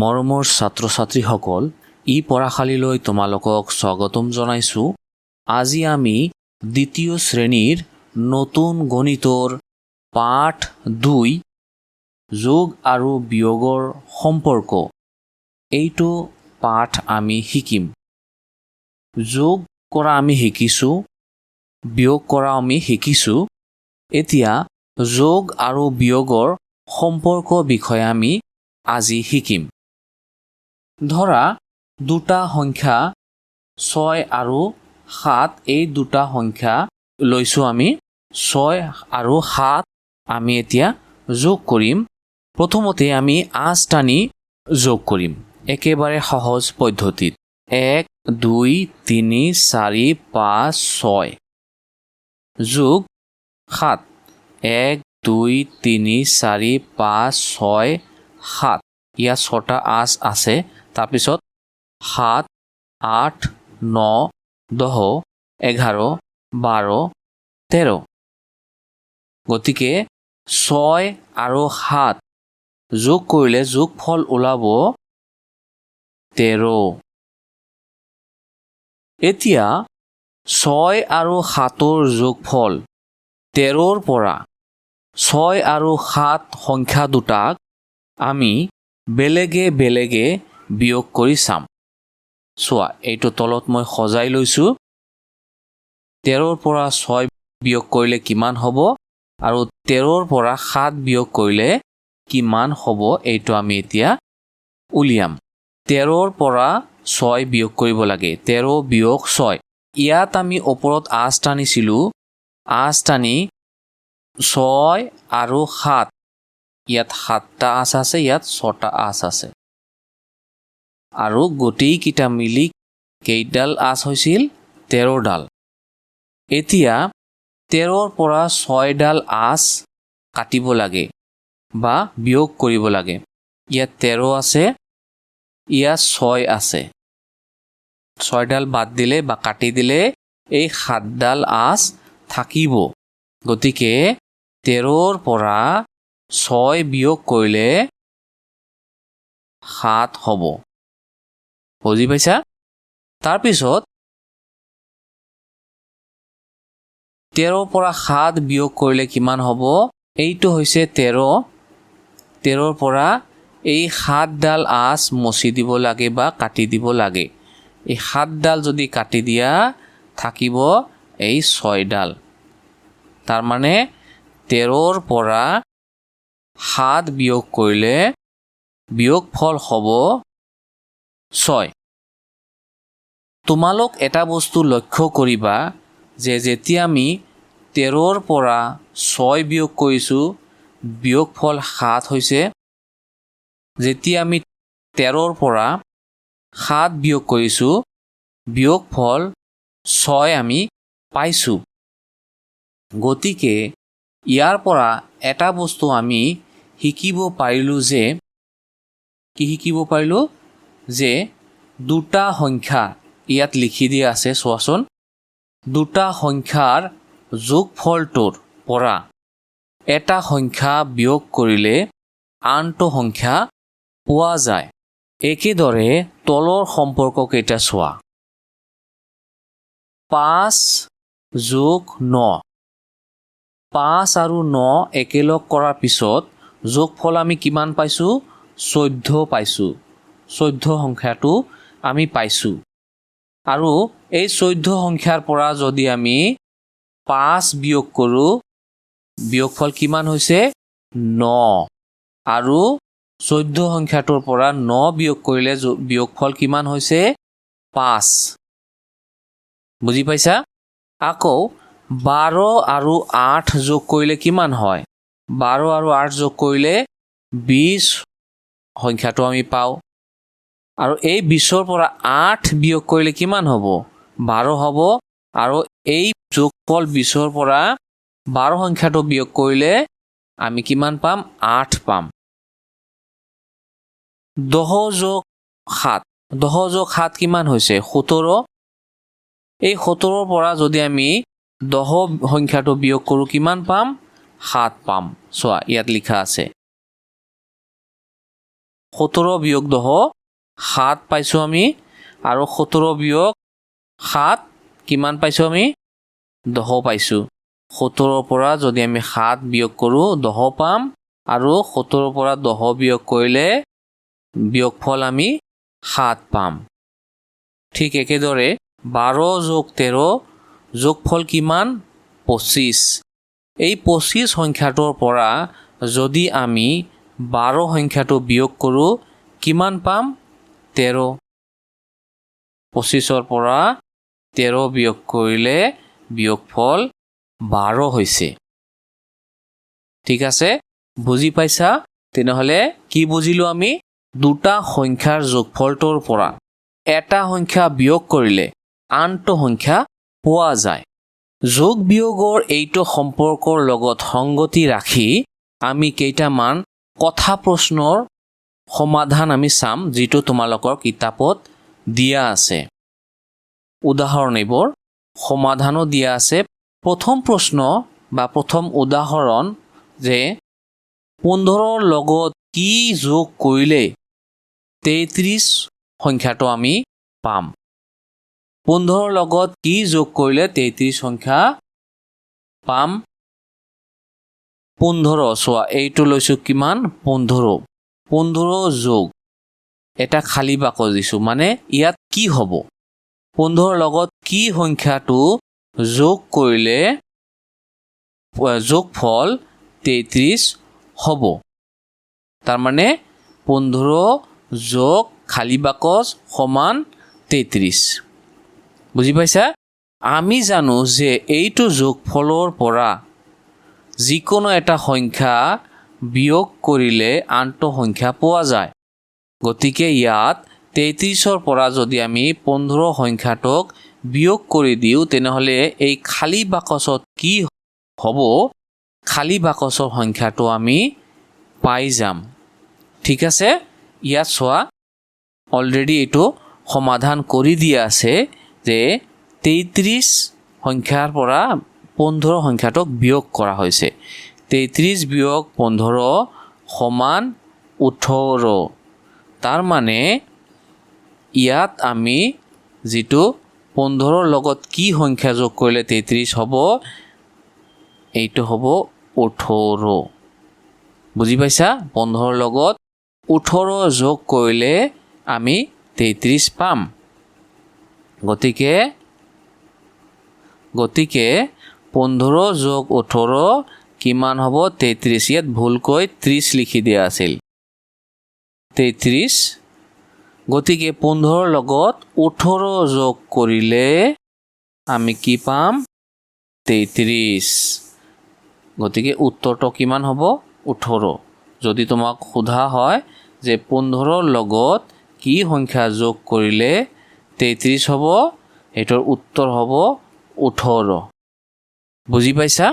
মৰমৰ ছাত্ৰ-ছাত্ৰীসকল, ই পঢ়াশালীলৈ তোমালোকক স্বাগতম জনাইছোঁ। আজি আমি দ্বিতীয় শ্ৰেণীৰ নতুন গণিতৰ পাঠ 2 যোগ আৰু বিয়োগৰ সম্পৰ্ক এইটো পাঠ আমি শিকিম। যোগ কৰা আমি শিকিছোঁ, বিয়োগ কৰা আমি শিকিছোঁ। এতিয়া যোগ আৰু বিয়োগৰ সম্পৰ্ক বিষয়ে আমি আজি শিকিম। ধৰা দুটা সংখ্যা 6 আৰু 7, এই দুটা সংখ্যা লৈছোঁ আমি। 6 আৰু 7 আমি এতিয়া যোগ কৰিম। প্ৰথমতে আমি আঁচ টানি যোগ কৰিম একেবাৰে সহজ পদ্ধতিত। 1 2 3 4 5 6 যোগ 7। 1 2 3 4 5 6 7, ইয়াত 6টা আঁচ আছে। তাৰপিছত 7 8 9 10 11 12 13। গতিকে 6 আৰু 7 যোগ কৰিলে যোগফল ওলাব 13। এতিয়া 6 আৰু 7ৰ যোগফল 13ৰ পৰা 6 আৰু 7 সংখ্যা দুটাক আমি বেলেগে বেলেগে বিয়োগ কৰি চাম। চোৱা, এইটো তলত মই সজাই লৈছোঁ। 13ৰ পৰা 6 বিয়োগ কৰিলে কিমান হ'ব আৰু 13ৰ পৰা 7 বিয়োগ কৰিলে কিমান হ'ব, এইটো আমি এতিয়া উলিয়াম। 13ৰ পৰা 6 বিয়োগ কৰিব লাগে। 13 বিয়োগ 6। ইয়াত আমি ওপৰত আঁচ টানিছিলোঁ। আঁচ টানি 6 আৰু 7, ইয়াত 7টা আঁচ আছে, ইয়াত 6টা আঁচ আছে। আৰু গোটেইকেইটা মিলি কেইডাল আঁচ হৈছিল? 13ডাল। এতিয়া 13ৰ পৰা 6ডাল আঁচ কাটিব লাগে বা বিয়োগ কৰিব লাগে। ইয়াত 13 আছে, ইয়াত 6 আছে। 6ডাল বাদ দিলে বা কাটি দিলে এই 7ডাল আঁচ থাকিব। গতিকে 13ৰ পৰা 6 বিয়োগ কৰিলে 7 হ'ব। বুজি পাইছা? তাৰপিছত 13ৰ পৰা 7 বিয়োগ কৰিলে কিমান হ'ব? এইটো হৈছে 13। 13ৰ পৰা এই 7ডাল আঁচ মচি দিব লাগে বা কাটি দিব লাগে। এই 7ডাল যদি কাটি দিয়া, থাকিব এই 6ডাল। তাৰমানে 13ৰ পৰা 7 বিয়োগ কৰিলে বিয়োগফল হ'ব 6। তোমালোক এটা বস্তু লক্ষ্য কৰিবা যে যেতিয়া আমি 13ৰ পৰা 6 বিয়োগ কৰিছোঁ, বিয়োগফল 7 হৈছে। যেতিয়া আমি 13ৰ পৰা 7 বিয়োগ কৰিছোঁ, বিয়োগফল 6 আমি পাইছোঁ। গতিকে ইয়াৰ পৰা এটা বস্তু আমি শিকিব পাৰিলোঁ যে, কি শিকিব পাৰিলোঁ? যে দুটা সংখ্যা ইয়াত লিখি দিয়া আছে, চোৱাচোন। দুটা সংখ্যাৰ যোগফলটোৰ পৰা এটা সংখ্যা বিয়োগ কৰিলে আনটো সংখ্যা পোৱা যায়। একেদৰে তলৰ সম্পৰ্ককেইটা চোৱা। 5 যোগ 9। 5 আৰু 9 একেলগ কৰাৰ পিছত যোগফল আমি কিমান পাইছোঁ? 14 পাইছোঁ। 14 সংখ্যাটো আমি পাইছোঁ। আৰু এই 14 সংখ্যাৰ পৰা যদি আমি 5 বিয়োগ কৰোঁ, বিয়োগফল কিমান হৈছে? 9। আৰু 14 সংখ্যাটোৰ পৰা 9 বিয়োগ কৰিলে বিয়োগফল কিমান হৈছে? 5। বুজি পাইছা? আকৌ 12 আৰু 8 যোগ কৰিলে কিমান হয়? 12 আৰু 8 যোগ কৰিলে 20 সংখ্যাটো আমি পাওঁ। আৰু এই 20ৰ পৰা 8 বিয়োগ কৰিলে কিমান হ'ব? 12 হ'ব। আৰু এই যোগফল 20ৰ পৰা 12 সংখ্যাটো বিয়োগ কৰিলে আমি কিমান পাম? 8 পাম। 10 যোগ 7। 10 যোগ 7 কিমান হৈছে? 17। এই 17ৰ পৰা যদি আমি 10 সংখ্যাটো বিয়োগ কৰোঁ, কিমান পাম? 7 পাম। চোৱা, ইয়াত লিখা আছে। 17 বিয়োগ 10 7 পাইছোঁ আমি আৰু 17 বিয়োগ 7 কিমান পাইছোঁ আমি 10 পাইছোঁ 17 পৰা যদি আমি 7 বিয়োগ কৰোঁ 10 পাম আৰু 17 পৰা 10 বিয়োগ কৰিলে বিয়োগফল আমি 7 পাম ঠিক একেদৰে 12 যোগ 13 যোগফল কিমান 25 এই 25 সংখ্যাটোৰ পৰা যদি আমি 12 সংখ্যাটো বিয়োগ কৰোঁ কিমান পাম 13 25ৰ পৰা 13 বিয়োগ কৰিলে বিয়োগফল 12 হৈছে ঠিক আছে বুজি পাইছা তেনেহলে কি বুজিলোঁ আমি দুটা সংখ্যাৰ যোগফলটোৰ পৰা এটা সংখ্যা বিয়োগ কৰিলে আনটো সংখ্যা পোৱা যায় যোগ বিয়োগৰ এইটো সম্পৰ্কৰ লগত সংগতি ৰাখি আমি কেইটামান কথা প্ৰশ্নৰ সমাধান আমি চাম যিটো তোমালোকৰ কিতাপত দিয়া আছে উদাহৰণ এইবোৰ সমাধানো দিয়া আছে প্ৰথম প্ৰশ্ন বা প্ৰথম উদাহৰণ যে 15ৰ লগত কি যোগ কৰিলে 33 সংখ্যাটো আমি পাম 15ৰ লগত কি যোগ কৰিলে 33 সংখ্যা পাম 15 চোৱা এইটো লৈছোঁ কিমান 15 যোগ এটা খালী বাকচ দিছোঁ মানে ইয়াত কি হ'ব 15ৰ লগত কি সংখ্যাটো যোগ কৰিলে যোগফল 33 হ'ব তাৰ মানে 15 যোগ খালী বাকচ সমান 33 বুজি পাইছা আমি জানো যে এইটো যোগফলৰ পৰা যিকোনো এটা সংখ্যা বিয়োগ কৰিলে আনটো সংখ্যা পোৱা যায় গতিকে ইয়াত 33ৰ পৰা যদি আমি 15 সংখ্যাটোক বিয়োগ কৰি দিওঁ তেনেহলে এই খালী বাকচত কি হ'ব খালী বাকচৰ সংখ্যাটো আমি পাই যাম ঠিক আছে ইয়াত চোৱা অলৰেডি এইটো সমাধান কৰি দিয়া আছে যে 33 সংখ্যাৰ পৰা 15 সংখ্যাটোক বিয়োগ কৰা হৈছে 33 বিয়োগ 15 সমান 18 তাৰ মানে ইয়াত আমি যিটো 15ৰ লগত কি সংখ্যা যোগ কৰিলে 33 হ'ব এইটো হ'ব 18 বুজি পাইছা 15ৰ লগত 18 যোগ কৰিলে আমি 33 পাম গতিকে 15 যোগ 18 কিমান হ'ব 33 ইয়াত ভুলকৈ 30 লিখি দিয়া আছিল 33 গতিকে 15ৰ লগত 18 যোগ কৰিলে আমি কি পাম 33 গতিকে উত্তৰটো কিমান হ'ব 18 যদি তোমাক সোধা হয় যে 15ৰ লগত কি সংখ্যা যোগ কৰিলে 33 হ'ব এটাৰ উত্তৰ হ'ব 18 বুজি পাইছা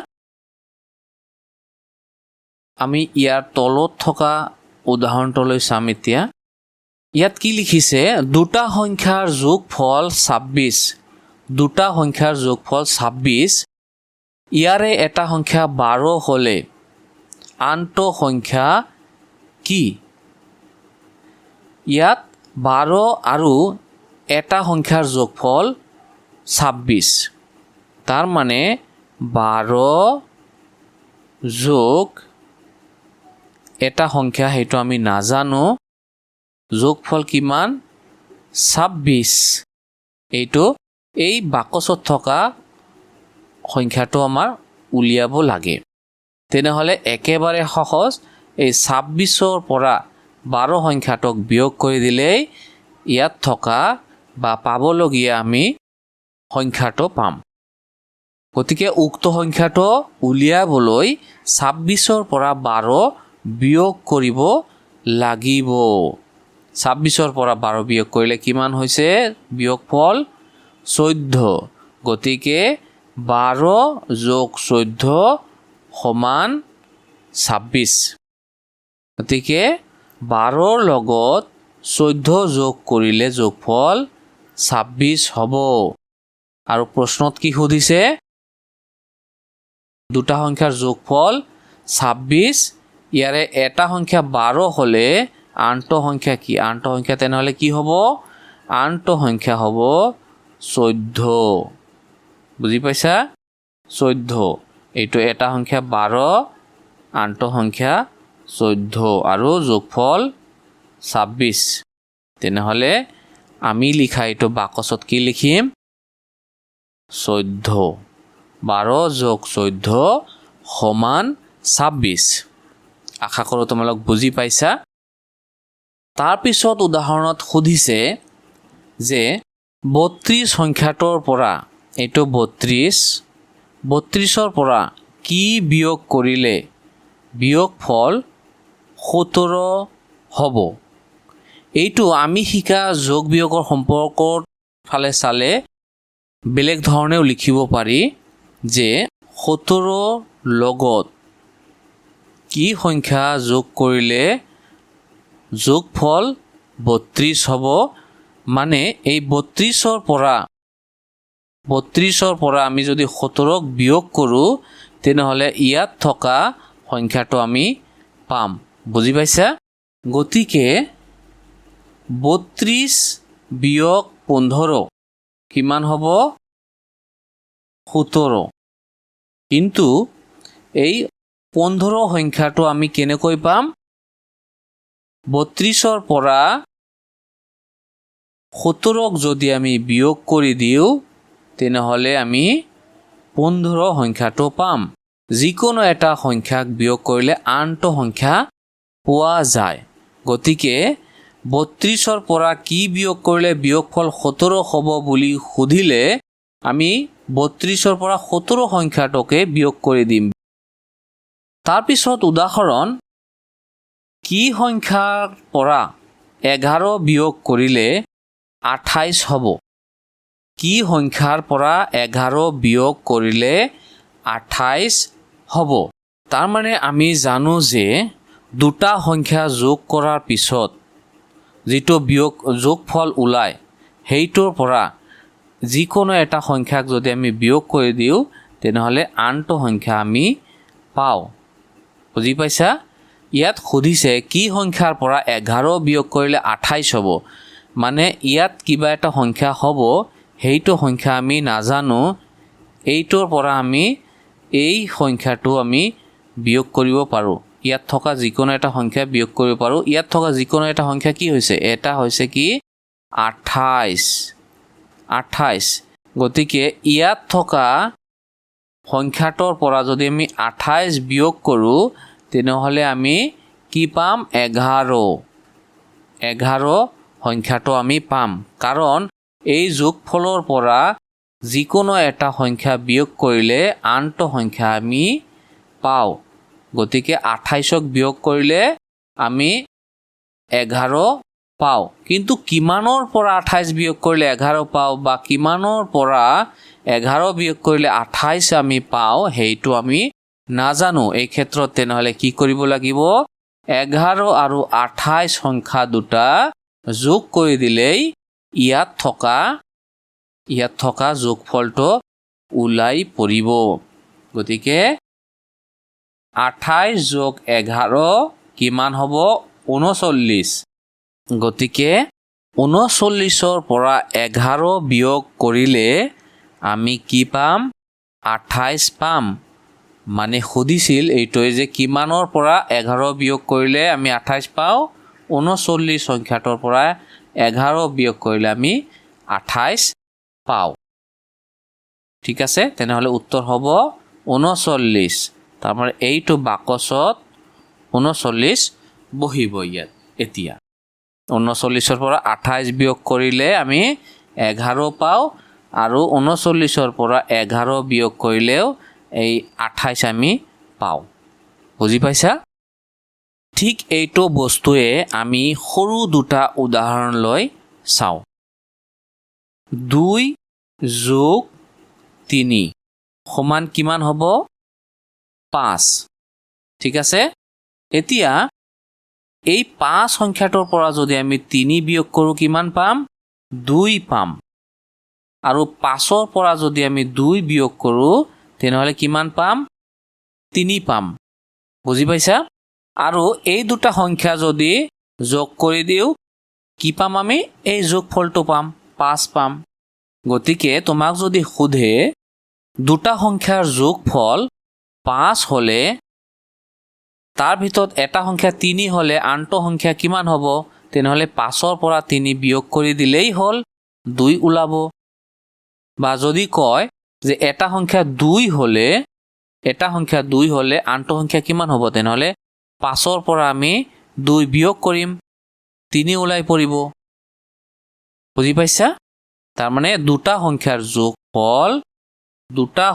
আমি ইয়াৰ তলত থকা উদাহৰণটোলৈ চাম এতিয়া ইয়াত কি লিখিছে দুটা সংখ্যাৰ যোগফল 26 দুটা সংখ্যাৰ যোগফল 26 ইয়াৰে এটা সংখ্যা 12 হ'লে আনটো সংখ্যা কি ইয়াত 12 আৰু এটা সংখ্যাৰ যোগফল 26 তাৰ মানে 12 যোগ এটা সংখ্যা সেইটো আমি নাজানো যোগফল কিমান 26 এইটো এই বাকচত থকা সংখ্যাটো আমাৰ উলিয়াব লাগে তেনেহলে একেবাৰে সহজ এই 26ৰ পৰা 12 সংখ্যাটোক বিয়োগ কৰি দিলেই ইয়াত থকা বা পাবলগীয়া আমি সংখ্যাটো পাম গতিকে উক্ত সংখ্যাটো উলিয়াবলৈ 26ৰ পৰা 12 বিয়োগ কৰিব লাগিব 26ৰ পৰা 12 বিয়োগ কৰিলে কিমান হৈছে বিয়োগফল 14 গতিকে 12 যোগ 14 সমান 26 গতিকে 12ৰ লগত 14 যোগ কৰিলে যোগফল 26 হ'ব আৰু প্ৰশ্নত কি সুধিছে দুটা সংখ্যাৰ যোগফল 26 ইয়াৰে এটা সংখ্যা 12 হ'লে আনটো সংখ্যা কি? আনটো সংখ্যা তেনেহ'লে কি হ'ব? আনটো সংখ্যা হ'ব 14। বুজি পাইছা? 14। এইটো এটা সংখ্যা 12, আনটো সংখ্যা 14 আৰু যোগফল 26। তেনেহ'লে আমি লিখা এইটো বাকচত কি লিখিম? 14। 12 যোগ 14 সমান 26। আশা কৰোঁ তোমালোক বুজি পাইছা। তাৰপিছত উদাহৰণত সুধিছে যে 32 সংখ্যাটোৰ পৰা, এইটো 32ৰ পৰা কি বিয়োগ কৰিলে বিয়োগফল 17 হ'ব? এইটো আমি শিকা যোগ বিয়োগৰ সম্পৰ্কৰ ফালে চালে বেলেগ ধৰণেও লিখিব পাৰি যে 17 লগত কি সংখ্যা যোগ কৰিলে যোগফল 32 হ'ব? মানে এই 32ৰ পৰা আমি যদি 17ক বিয়োগ কৰোঁ তেনেহ'লে ইয়াত থকা সংখ্যাটো আমি পাম। বুজি পাইছা? গতিকে 32 বিয়োগ 15 কিমান হ'ব? 17। কিন্তু এই 15 সংখ্যাটো আমি কেনেকৈ পাম? 32ৰ পৰা 17ক যদি আমি বিয়োগ কৰি দিওঁ তেনেহ'লে আমি 15 সংখ্যাটো পাম। যিকোনো এটা সংখ্যাক বিয়োগ কৰিলে আনটো সংখ্যা পোৱা যায়। গতিকে 32ৰ পৰা কি বিয়োগ কৰিলে বিয়োগফল 17 হ'ব বুলি সুধিলে আমি 32ৰ পৰা 17 সংখ্যাটোকে বিয়োগ কৰি দিম। তাৰপিছত উদাহৰণ, কি সংখ্যাৰ পৰা 11 বিয়োগ কৰিলে 28 হ'ব? কি সংখ্যাৰ পৰা 11 বিয়োগ কৰিলে 28 হ'ব? তাৰমানে আমি জানো যে দুটা সংখ্যা যোগ কৰাৰ পিছত যিটো যোগফল ওলায় সেইটোৰ পৰা যিকোনো এটা সংখ্যাক যদি আমি বিয়োগ কৰি দিওঁ তেনেহ'লে আনটো সংখ্যা আমি পাওঁ। বুজি পাইছা? ইয়াত সুধিছে কি সংখ্যাৰ পৰা 11 বিয়োগ কৰিলে 28 হ'ব। মানে ইয়াত কিবা এটা সংখ্যা হ'ব, সেইটো সংখ্যা আমি নাজানো। এইটোৰ পৰা আমি এই সংখ্যাটো আমি বিয়োগ কৰিব পাৰোঁ। ইয়াত থকা যিকোনো এটা সংখ্যা বিয়োগ কৰিব পাৰোঁ। ইয়াত থকা যিকোনো এটা সংখ্যা কি হৈছে? এটা হৈছে কি? 28। গতিকে ইয়াত থকা সংখ্যাটোৰ পৰা যদি আমি 28 বিয়োগ কৰোঁ তেনেহ'লে আমি কি পাম? 11 সংখ্যাটো আমি পাম। কাৰণ এই যোগফলৰ পৰা যিকোনো এটা সংখ্যা বিয়োগ কৰিলে আনটো সংখ্যা আমি পাওঁ। গতিকে 28ক বিয়োগ কৰিলে আমি 11 পাওঁ। কিন্তু কিমানৰ পৰা 28 বিয়োগ কৰিলে 11 পাওঁ বা কিমানৰ পৰা 11 বিয়োগ কৰিলে 28 আমি পাওঁ সেইটো আমি নাজানো। এই ক্ষেত্ৰত তেনেহ'লে কি কৰিব লাগিব? 11 আৰু 28 সংখ্যা দুটা যোগ কৰি দিলেই ইয়াত থকা যোগফলটো ওলাই পৰিব। গতিকে 28 যোগ 11 কিমান হ'ব? 39। গতিকে 39ৰ পৰা 11 বিয়োগ কৰিলে আমি কি পাম? 28 পাম। মানে সুধিছিল এইটোৱে যে কিমানৰ পৰা 11 বিয়োগ কৰিলে আমি 28 পাওঁ? 39 সংখ্যাটোৰ পৰা 11 বিয়োগ কৰিলে আমি 28 পাওঁ। ঠিক আছে? তেনেহ'লে উত্তৰ হ'ব 39। তাৰমানে এইটো বাকচত 39 বহিব ইয়াত। এতিয়া 39ৰ পৰা 28 বিয়োগ কৰিলে আমি 11 পাওঁ আৰু 39ৰ পৰা 11 বিয়োগ কৰিলেও এই 28 আমি পাওঁ। বুজি পাইছা? ঠিক এইটো বস্তুৱে আমি সৰু দুটা উদাহৰণ লৈ চাওঁ। 2 যোগ 3 সমান কিমান হ'ব? 5। ঠিক আছে? এতিয়া এই 5 সংখ্যাটোৰ পৰা যদি আমি 3 বিয়োগ কৰোঁ কিমান পাম? 2 পাম। আৰু 5ৰ পৰা যদি আমি 2 বিয়োগ কৰোঁ তেনেহ'লে কিমান পাম? 3 পাম। বুজি পাইছা? আৰু এই দুটা সংখ্যা যদি যোগ কৰি দিওঁ কি পাম আমি এই যোগফলটো পাম 5 পাম গতিকে তোমাক যদি সোধে দুটা সংখ্যাৰ যোগফল 5 হলে তাৰ ভিতৰত এটা সংখ্যা 3 হলে আনটো সংখ্যা কিমান হ'ব তেনেহলে 5ৰ পৰা 3 বিয়োগ কৰি দিলেই হ'ল 2 ওলাব বা যদি কয় যে এটা সংখ্যা 2 হলে আনটো সংখ্যা কিমান হ'ব তেনেহলে 5ৰ পৰা আমি 2 বিয়োগ কৰিম 3 ওলাই পৰিব বুজি পাইছা তাৰ মানে দুটা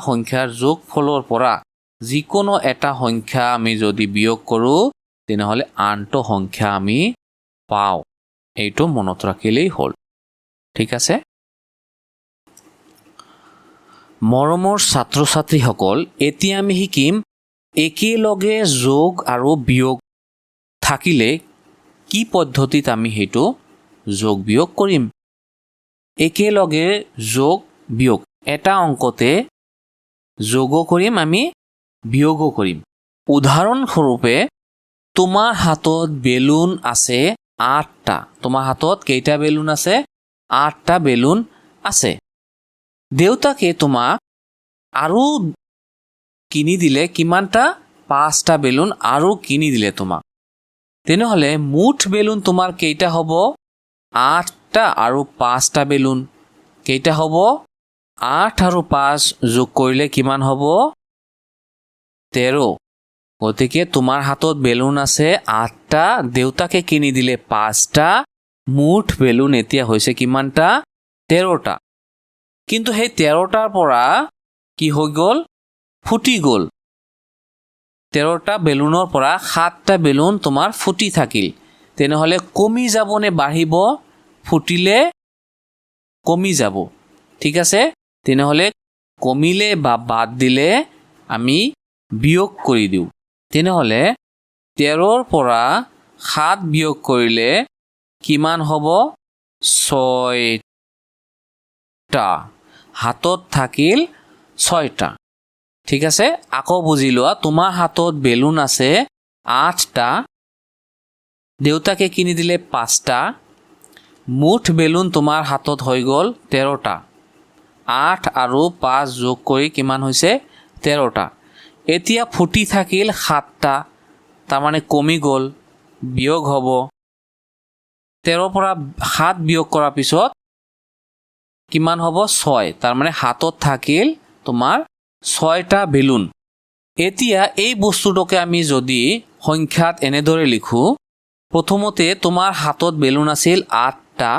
সংখ্যাৰ যোগফলৰ পৰা যিকোনো এটা সংখ্যা আমি যদি বিয়োগ কৰো তেনেহলে আনটো সংখ্যা আমি পাওঁ এইটো মনত ৰাখিলেই হ'ল ঠিক আছে মৰমৰ ছাত্ৰ-ছাত্ৰীসকল এতিয়া আমি শিকিম একেলগে যোগ আৰু বিয়োগ থাকিলে কি পদ্ধতিত আমি হেতু যোগ বিয়োগ কৰিম একেলগে যোগ বিয়োগ এটা অংকতে যোগও কৰিম আমি বিয়োগও কৰিম উদাহৰণ স্বৰূপে তোমাৰ হাতত বেলুন আছে 8টা তোমাৰ হাতত কেইটা বেলুন আছে 8টা বেলুন আছে দেউতাকে তোমাক আৰু কিনি দিলে কিমানটা 5টা বেলুন আৰু কিনি দিলে তোমাক তেনেহলে মুঠ বেলুন তোমাৰ কেইটা হ'ব 8টা আৰু 5টা বেলুন কেইটা হ'ব 8 আৰু 5 যোগ কৰিলে কিমান হ'ব 13 গতিকে তোমাৰ হাতত বেলুন আছে 8টা দেউতাকে কিনি দিলে 5টা মুঠ বেলুন এতিয়া হৈছে কিমানটা 13টা কিন্তু সেই 13টাৰ পৰা কি হৈ গ'ল ফুটি গ'ল 13টা বেলুনৰ পৰা 7টা বেলুন তোমাৰ ফুটি থাকিল তেনেহলে কমি যাব নে বাঢ়িব ফুটিলে কমি যাব ঠিক আছে তেনেহলে কমিলে বা বাদ দিলে আমি বিয়োগ কৰি দিওঁ তেনেহলে 13ৰ পৰা 7 বিয়োগ কৰিলে কিমান হ'ব 6টা হাতত থাকিল 6টা ঠিক আছে আকৌ বুজি লোৱা তোমাৰ হাতত বেলুন আছে 8টা দেউতাকে কিনি দিলে 5টা মুঠ বেলুন তোমাৰ হাতত হৈ গ'ল 13টা 8 আৰু 5 যোগ কৰি কিমান হৈছে 13টা এতিয়া ফুটি থাকিল 7টা তাৰমানে কমি গ'ল বিয়োগ হ'ব 13 পৰা 7 বিয়োগ কৰাৰ পিছত কিমান হ'ব 6 তাৰমানে হাতত থাকিল তোমাৰ 6টা বেলুন এতিয়া এই বস্তুটোকে আমি যদি সংখ্যাত এনেদৰে লিখো প্ৰথমতে তোমাৰ হাতত বেলুন আছিল 8টা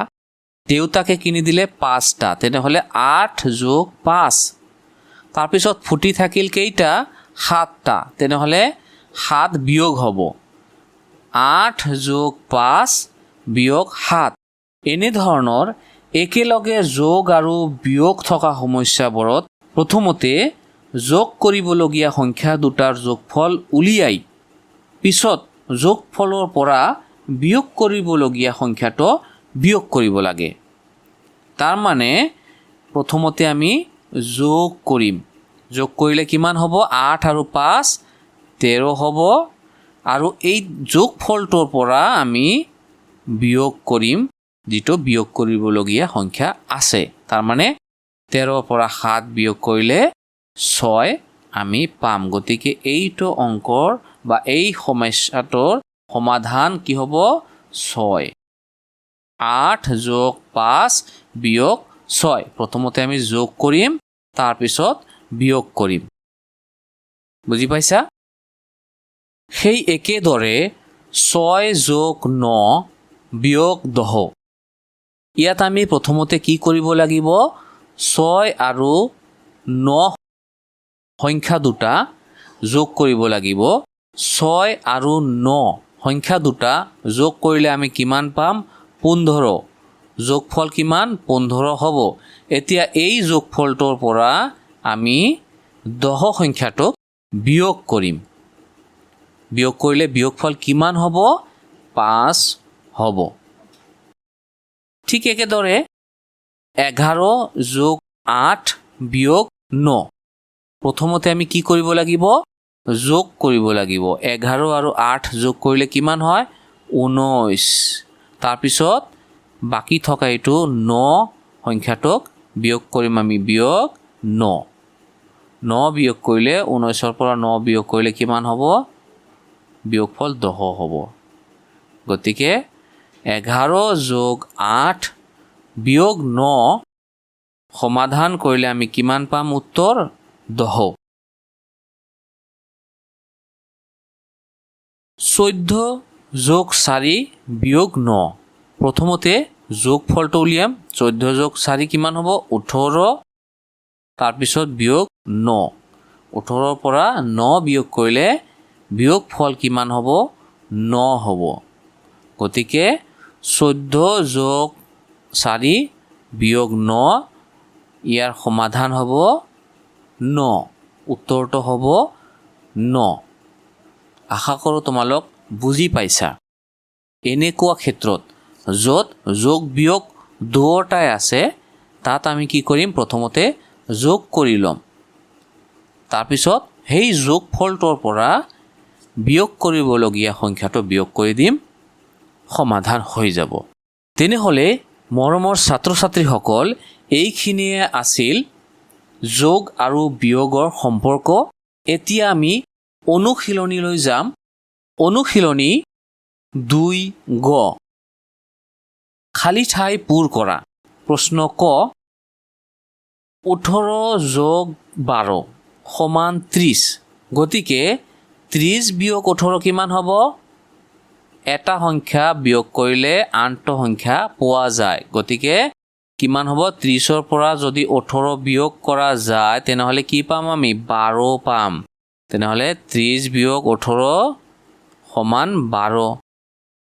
দেউতাকে কিনি দিলে 5টা তেনেহলে 8 যোগ 5 তাৰপিছত ফুটি থাকিল কেইটা 7টা তেনেহলে 7 বিয়োগ হ'ব 8 যোগ 5 বিয়োগ 7 এনে ধৰণৰ একেলগে যোগ আৰু বিয়োগ থকা সমস্যাবোৰত প্ৰথমতে যোগ কৰিবলগীয়া সংখ্যা দুটাৰ যোগফল উলিয়াই পিছত যোগফলৰ পৰা বিয়োগ কৰিবলগীয়া সংখ্যাটো বিয়োগ কৰিব লাগে তাৰ মানে প্ৰথমতে আমি যোগ কৰিম যোগ কৰিলে কিমান হ'ব 8 আৰু 5 13 হ'ব আৰু এই যোগফলটোৰ পৰা আমি বিয়োগ কৰিম যেটো বিয়োগ কৰিবলগীয়া সংখ্যা আছে তাৰ মানে 13 পৰা 7 বিয়োগ কৰিলে 6 আমি পাম গতিকে এইটো অংকৰ বা এই সমস্যাটোৰ সমাধান কি হ'ব 6 8 যোগ 5 বিয়োগ 6 প্ৰথমতে আমি যোগ কৰিম তাৰ পিছত বিয়োগ কৰিম বুজি পাইছা সেই একেদৰে 6 যোগ 9 বিয়োগ 10 ইয়াত আমি প্ৰথমতে কি কৰিব লাগিব 6 আৰু 9 সংখ্যা দুটা যোগ কৰিব লাগিব 6 আৰু 9 সংখ্যা দুটা যোগ কৰিলে আমি কিমান পাম 15 যোগফল কিমান 15 হ'ব এতিয়া এই যোগফলটোৰ পৰা আমি 10 সংখ্যাটোক বিয়োগ কৰিম বিয়োগ কৰিলে বিয়োগফল কিমান হ'ব 5 হ'ব ঠিক একেদৰে 11 যোগ 8 বিয়োগ 9 প্ৰথমতে আমি কি কৰিব লাগিব যোগ কৰিব লাগিব 11 আৰু 8 যোগ কৰিলে কিমান হয় 19 তাৰপিছত বাকি থকা এইটো 9 সংখ্যাটোক বিয়োগ কৰিম আমি বিয়োগ 9 9 বিয়োগ কৰিলে 19 পৰা 9 বিয়োগ কৰিলে কিমান হ'ব বিয়োগফল 10 হ'ব গতিকে 11 যোগ 8 বিয়োগ 9 সমাধান কৰিলে আমি কিমান পাম উত্তৰ 10 14 যোগ 4 বিয়োগ 9 প্ৰথমতে যোগফলটো উলিয়াম 14 যোগ 4 কিমান হ'ব 18 তাৰপিছত বিয়োগ 9 18 পৰা 9 বিয়োগ কৰিলে বিয়োগফল কিমান হ'ব 9 হ'ব গতিকে 14 যোগ 4 বিয়োগ 9 ইয়াৰ সমাধান হ'ব 9 উত্তৰটো হ'ব 9 আশা কৰোঁ তোমালোক বুজি পাইছা এনেকুৱা ক্ষেত্ৰত য'ত যোগ বিয়োগ দুয়োটাই আছে তাত আমি কি কৰিম প্ৰথমতে যোগ কৰি ল'ম তাৰপিছত সেই যোগফলটোৰ পৰা বিয়োগ কৰিবলগীয়া সংখ্যাটো বিয়োগ কৰি দিম সমাধান হৈ যাব তেনেহ'লে মৰমৰ ছাত্ৰ ছাত্ৰীসকল এইখিনিয়ে আছিল যোগ আৰু বিয়োগৰ সম্পৰ্ক এতিয়া আমি অনুশীলনীলৈ যাম অনুশীলনী 2 গ খালী ঠাই পূৰ কৰা প্ৰশ্ন ক 18 যোগ 12 সমান 30 গতিকে 30 বিয়োগ 18 কিমান হ'ব এটা সংখ্যা বিয়োগ কৰিলে আনটো সংখ্যা পোৱা যায় গতিকে কিমান হ'ব 30 পৰা যদি 18 বিয়োগ কৰা যায় তেনেহ'লে কি পাম আমি 12 পাম তেনেহ'লে 30 বিয়োগ 18 সমান 12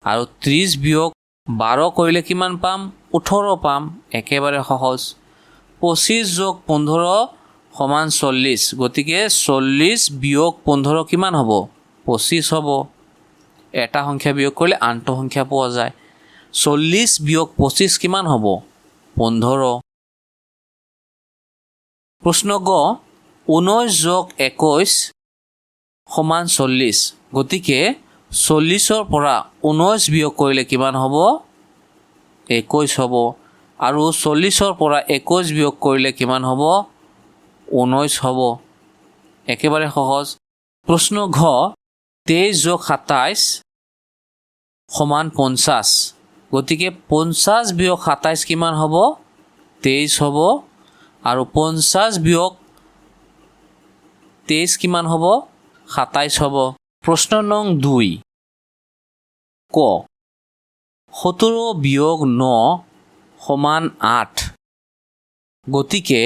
আৰু 30 বিয়োগ 12 কৰিলে কিমান পাম 18 পাম একেবাৰে সহজ 25 যোগ 15 সমান 40 গতিকে 40 বিয়োগ 15 কিমান হ'ব 25 হ'ব এটা সংখ্যা বিয়োগ কৰিলে আনটো সংখ্যা পোৱা যায় 40 বিয়োগ 25 কিমান হ'ব 15 প্ৰশ্ন গ 19 যোগ 21 সমান 40 গতিকে 40 পৰা 19 বিয়োগ কৰিলে কিমান হ'ব 21 হ'ব আৰু 40 পৰা 21 বিয়োগ কৰিলে কিমান হ'ব 19 হ'ব একেবাৰে সহজ প্ৰশ্ন ঘ 23 যোগ 27 সমান 50 গতিকে 50 বিয়োগ 27 কিমান হ'ব 23 হ'ব আৰু 50 বিয়োগ 23 কিমান হ'ব 27 হ'ব প্ৰশ্ন নং 2 ক 17 বিয়োগ 9 সমান 8 গতিকে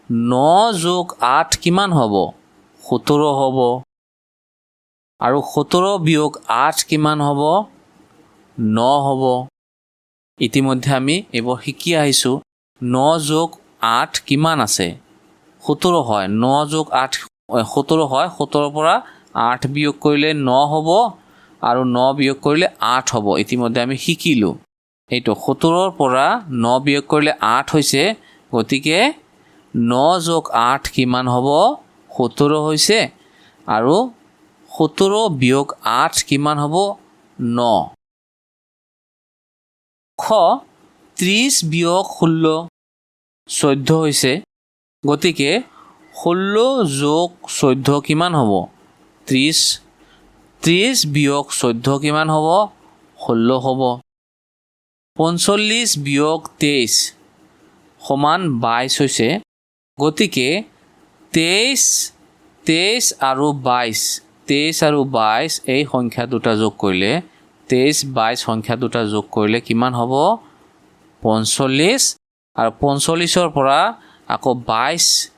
9 যোগ 8 কিমান হ'ব 17 হ'ব আৰু 17 বিয়োগ 8 কিমান হ'ব 9 হ'ব ইতিমধ্যে আমি এইবোৰ শিকি আহিছোঁ 9 যোগ 8 কিমান আছে 17 হয় 9 যোগ 8 17 হয় 17 পৰা 8 বিয়োগ কৰিলে 9 হ'ব আৰু 9 বিয়োগ কৰিলে 8 হ'ব ইতিমধ্যে আমি শিকিলোঁ এইটো 17 পৰা 9 বিয়োগ কৰিলে 8 হৈছে গতিকে 9 যোগ 8 কিমান হ'ব 17 হৈছে আৰু 17 বিয়োগ 8 কিমান হ'ব 9 খ 30 বিয়োগ 16 14 হৈছে গতিকে 16 যোগ 14 কিমান হ'ব 30 বিয়োগ 14 কিমান হ'ব 16 হ'ব 45 বিয়োগ 23 সমান 22 হৈছে গতিকে 23 আৰু 22 এই সংখ্যা দুটা যোগ কৰিলে 23 সংখ্যা দুটা যোগ কৰিলে কিমান হ'ব 45 আৰু 45 পৰা আকৌ 22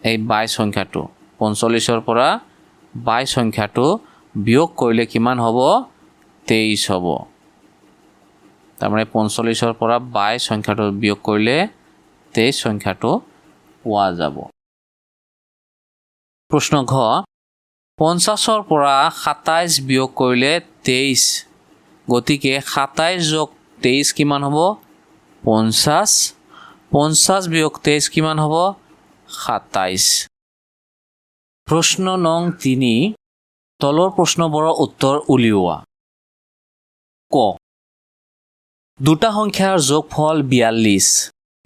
এই 22 সংখ্যাটো 45 পৰা 22 সংখ্যাটো বিয়োগ কৰিলে কিমান হ'ব 23 হ'ব তাৰমানে 45 পৰা 22 সংখ্যাটো বিয়োগ কৰিলে 23 সংখ্যাটো পোৱা যাব প্ৰশ্ন ঘ 50 পৰা 27 বিয়োগ কৰিলে 23 গতিকে 27 যোগ 23 কিমান হ'ব 50 বিয়োগ 23 কিমান হ'ব 27 প্ৰশ্ন নং 3 তলৰ প্ৰশ্নবোৰৰ উত্তৰ উলিওৱা ক দুটা সংখ্যাৰ যোগফল 42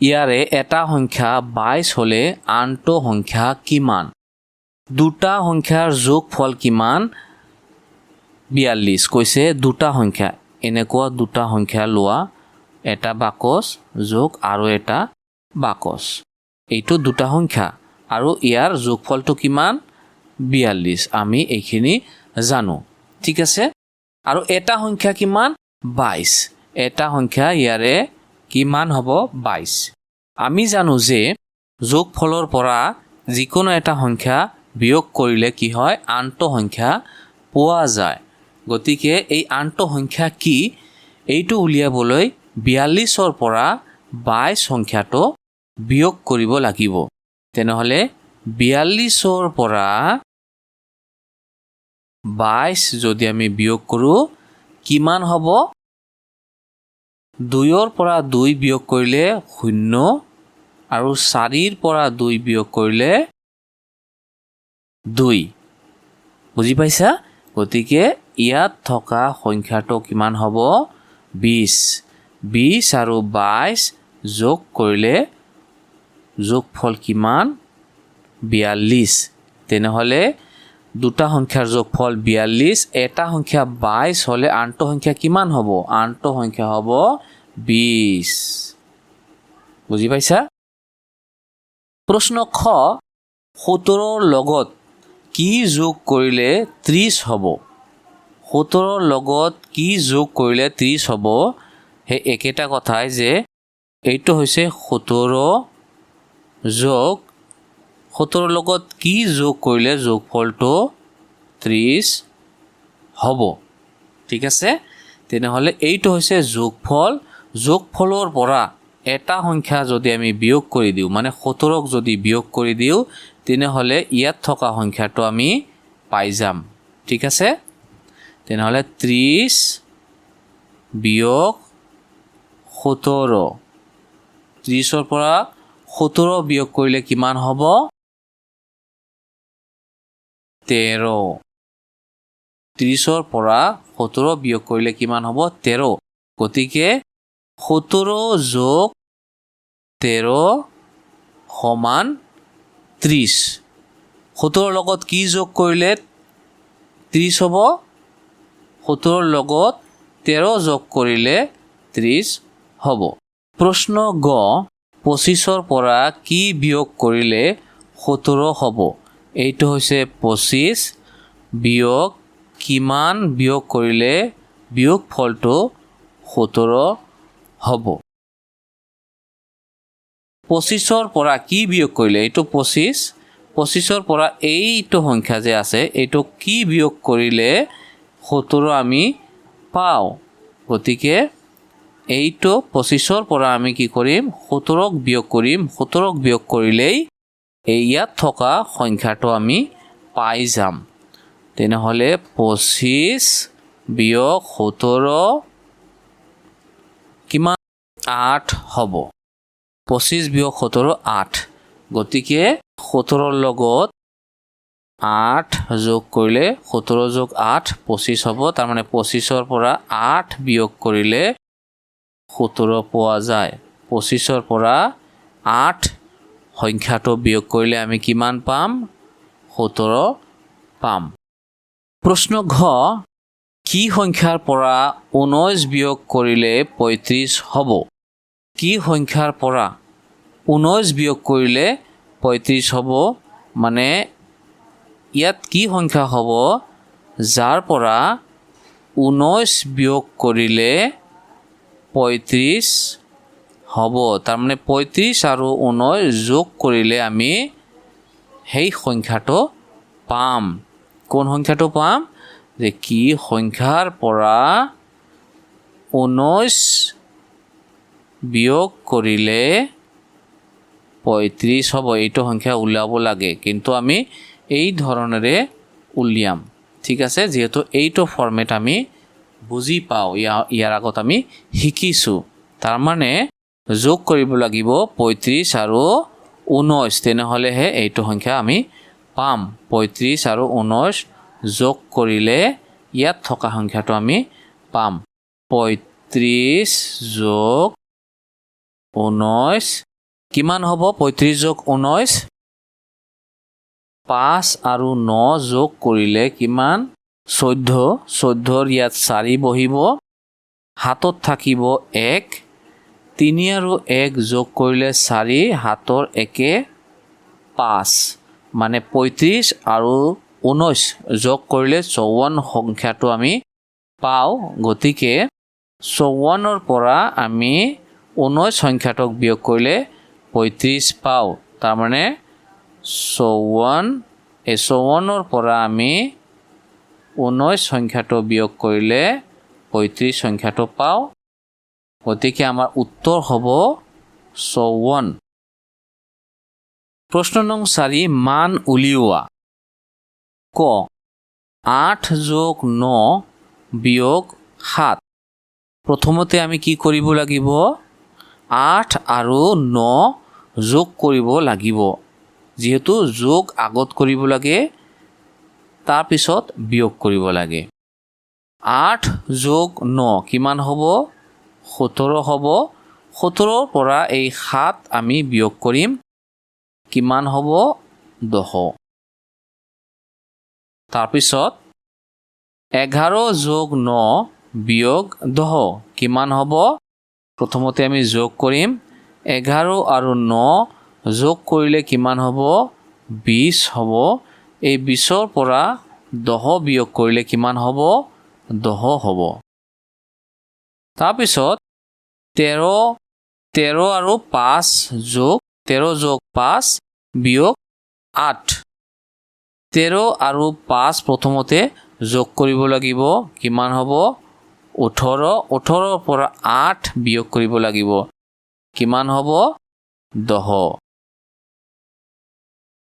ইয়াৰে এটা সংখ্যা 22 হ'লে আনটো সংখ্যা কিমান দুটা সংখ্যাৰ যোগফল কিমান 42 কৈছে দুটা সংখ্যা এনেকুৱা দুটা সংখ্যা লোৱা এটা বাকচ যোগ আৰু এটা বাকচ এইটো দুটা সংখ্যা আৰু ইয়াৰ যোগফলটো কিমান 42 আমি এইখিনি জানো ঠিক আছে আৰু এটা সংখ্যা কিমান 22 এটা সংখ্যা ইয়াৰে কিমান হ'ব 22 আমি জানো যে যোগফলৰ পৰা যিকোনো এটা সংখ্যা বিয়োগ কৰিলে কি হয় আনটো সংখ্যা পোৱা যায় গতিকে এই আনটো সংখ্যা কি এইটো উলিয়াবলৈ 42ৰ পৰা 22 সংখ্যাটো বিয়োগ কৰিব লাগিব তেনেহলে 42ৰ পৰা 22 যদি আমি বিয়োগ কৰো কিমান হ'ব 2ৰ পৰা 2 বিয়োগ কৰিলে 0 আৰু 4ৰ পৰা 2 বিয়োগ কৰিলে 2 বুজি পাইছা গতিকে ইয়াত থকা সংখ্যাটো কিমান হ'ব 20 আৰু 22 যোগ কৰিলে যোগফল কিমান 42 তেনেহলে দুটা সংখ্যাৰ যোগফল 42 এটা সংখ্যা 22 হ'লে আনটো সংখ্যা কিমান হ'ব আনটো সংখ্যা হ'ব 20 বুজি পাইছা প্ৰশ্ন খ 17ৰ লগত কি যোগ কৰিলে 30 হ'ব 17ৰ লগত কি যোগ কৰিলে 30 হ'ব হে একেটা কথাই যে এইটো হৈছে 17 যোগ 17ৰ লগত কি যোগ কৰিলে যোগফলটো 30 হ'ব ঠিক আছে তেনেহলে এইটো হৈছে যোগফলৰ পৰা এটা সংখ্যা যদি আমি বিয়োগ কৰি দিওঁ মানে 17ক যদি বিয়োগ কৰি দিওঁ তেনেহলে ইয়াত থকা সংখ্যাটো আমি পাই যাম ঠিক আছে তেনেহলে 30 বিয়োগ 17 30ৰ পৰা 17 বিয়োগ কৰিলে কিমান হ'ব 13 30ৰ পৰা 17 বিয়োগ কৰিলে কিমান হ'ব 13 গতিকে 17 যোগ 13 সমান 30 17ৰ লগত কি যোগ কৰিলে 30 হ'ব 17ৰ লগত 13 যোগ কৰিলে 30 হ'ব প্ৰশ্ন গ 25ৰ পৰা কি বিয়োগ কৰিলে 17 হ'ব এইটো হৈছে 25 বিয়োগ কিমান বিয়োগ কৰিলে বিয়োগ ফলটো 17 হ'ব 25ৰ পৰা কি বিয়োগ কৰিলে এইটো 25ৰ পৰা এইটো সংখ্যা যে আছে এইটো কি বিয়োগ কৰিলে 17 আমি পাওঁ গতিকে এইটো 25ৰ পৰা আমি কি কৰিম 17ক বিয়োগ কৰিম 17ক বিয়োগ কৰিলেই ইয়াত থকা সংখ্যাটো আমি পাই যাম তেনেহলে 25 বিয়োগ 17 কিমান 8 হ'ব 25 বিয়োগ 17 8 গতিকে 17ৰ লগত 8 যোগ কৰিলে 17 যোগ 8 25 হ'ব তাৰ মানে 25ৰ পৰা 8 বিয়োগ কৰিলে 17 পোৱা যায় 25ৰ পৰা 8 সংখ্যাটো বিয়োগ কৰিলে আমি কিমান পাম 17 পাম প্ৰশ্ন ঘ কি সংখ্যাৰ পৰা 19 বিয়োগ কৰিলে 35 হ'ব কি সংখ্যাৰ পৰা 19 বিয়োগ কৰিলে 35 হ'ব মানে ইয়াত কি সংখ্যা হ'ব যাৰ পৰা 19 বিয়োগ কৰিলে 35 হ'ব তাৰ মানে 35 আৰু 19 যোগ কৰিলে আমি সেই সংখ্যাটো পাম কোন সংখ্যাটো পাম যে কি সংখ্যাৰ পৰা 19 বিয়োগ কৰিলে 35 হ'ব এইটো সংখ্যা উলিয়াব লাগে কিন্তু আমি এই ধৰণেৰে উলিয়াম ঠিক আছে যেহেতু এইটো ফৰ্মেট আমি বুজি পাওঁ ইয়াৰ আগত আমি শিকিছো তাৰ মানে যোগ কৰিব লাগিব 35 আৰু 19 তেনেহলেহে এইটো সংখ্যা আমি পাম 35 আৰু 19 যোগ কৰিলে ইয়াত থকা সংখ্যাটো আমি পাম 35 যোগ 19 কিমান হ'ব 35 যোগ 19 5 আৰু 9 যোগ কৰিলে কিমান 14 14ৰ ইয়াত 4 বহিব হাতত থাকিব 1 3 আৰু 1 যোগ কৰিলে 4 হাতৰ 1 5 মানে 35 আৰু 19 যোগ কৰিলে 54 সংখ্যাটো আমি পাওঁ গতিকে 54ৰ পৰা আমি 19 সংখ্যাটোক বিয়োগ কৰিলে 35 পাওঁ তাৰমানে 54ৰ পৰা আমি 19 সংখ্যাটো বিয়োগ কৰিলে 35 সংখ্যাটো পাওঁ গতিকে আমাৰ উত্তৰ হ'ব 54 প্ৰশ্ন নং 4 মান উলিওৱা ক 8 যোগ 9 বিয়োগ 7 প্ৰথমতে আমি কি কৰিব লাগিব 8 আৰু 9 যোগ কৰিব লাগিব যেহেতু যোগ আগত কৰিব লাগে তাৰপিছত বিয়োগ কৰিব লাগে 8 যোগ 9 কিমান হ'ব 17 হ'ব 17ৰ পৰা এই 7 আমি বিয়োগ কৰিম কিমান হ'ব 10 তাৰপিছত 11 যোগ 9 বিয়োগ 10 কিমান হ'ব প্ৰথমতে আমি যোগ কৰিম 11 আৰু 9 যোগ কৰিলে কিমান হ'ব 20 হ'ব এই 20ৰ পৰা 10 বিয়োগ কৰিলে কিমান হ'ব 10 হ'ব তাৰপিছত 13 আৰু 5 যোগ 13 যোগ 5 বিয়োগ 8 13 আৰু 5 প্ৰথমতে যোগ কৰিব লাগিব কিমান হ'ব 18ৰ পৰা 8 বিয়োগ কৰিব লাগিব কিমান হ'ব 10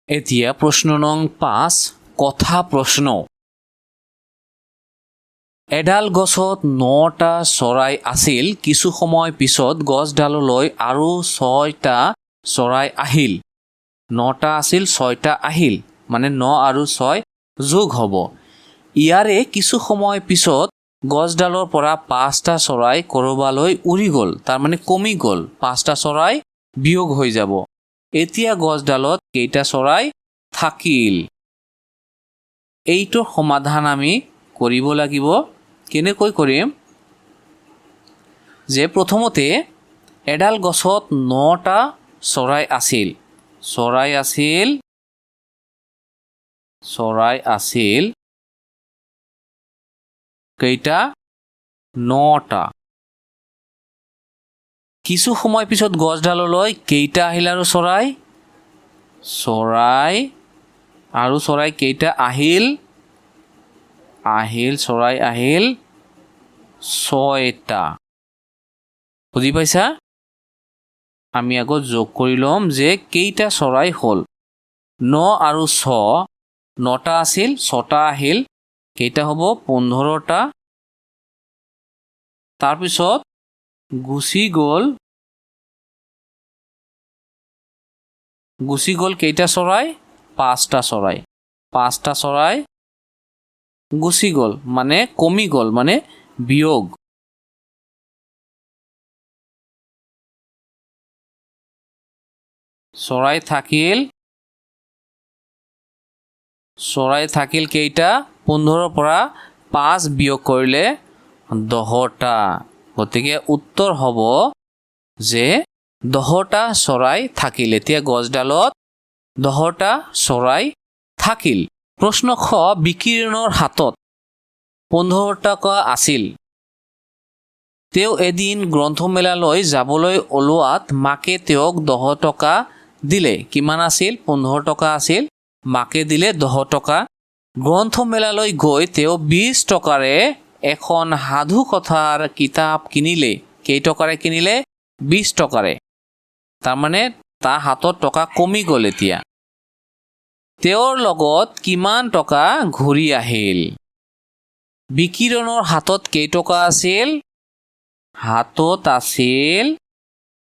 এতিয়া প্ৰশ্ন নং 5 কথা প্ৰশ্ন এডাল গছত 9টা চৰাই আছিল কিছু সময় পিছত গছডাললৈ আৰু 6টা চৰাই আহিল 9টা আছিল 6টা আহিল মানে 9 আৰু 6 যোগ হ'ব ইয়াৰে কিছু সময় পিছত গছডালৰ পৰা 5টা চৰাই কৰবালৈ উৰি গ'ল তাৰ মানে কমি গ'ল 5টা চৰাই বিয়োগ হৈ যাব এতিয়া গছডালত কেইটা চৰাই থাকিল এইটোৰ সমাধান আমি কৰিব লাগিব কেনেকৈ কৰিম যে প্ৰথমতে এডাল গছত 9টা চৰাই আছিল কেইটা 9টা কিছু সময় পিছত গছডাললৈ কেইটা আহিল আৰু চৰাই কেইটা আহিল চৰাই আহিল 6টা বুজি পাইছা আমি আগত যোগ কৰি ল'ম যে কেইটা চৰাই হ'ল 9 আৰু 6 9টা আছিল 6টা আহিল কেইটা হ'ব 15টা তাৰপিছত গুচি গ'ল কেইটা চৰাই 5টা চৰাই গুচি গ'ল মানে কমি গ'ল মানে বিয়োগ চৰাই থাকিল কেইটা 15ৰ পৰা 5 বিয়োগ কৰিলে 10টা গতিকে উত্তৰ হ'ব যে 10টা চৰাই থাকিল এতিয়া গছডালত 10টা চৰাই থাকিল প্ৰশ্ন খ বিকিৰণৰ হাতত 15 টকা আছিল তেওঁ এদিন গ্ৰন্থমেলালৈ যাবলৈ ওলোৱাত মাকে তেওঁক 10 টকা দিলে কিমান আছিল 15 টকা আছিল মাকে দিলে 10 টকা গ্ৰন্থমেলালৈ গৈ তেওঁ 20 টকাৰে এখন সাধু কথাৰ কিতাপ কিনিলে কেই টকাৰে কিনিলে 20 টকাৰে তাৰমানে তাৰ হাতত টকা কমি গ'ল এতিয়া তেওঁৰ লগত কিমান টকা ঘূৰি আহিল বিকিৰণৰ হাতত কেই টকা আছিল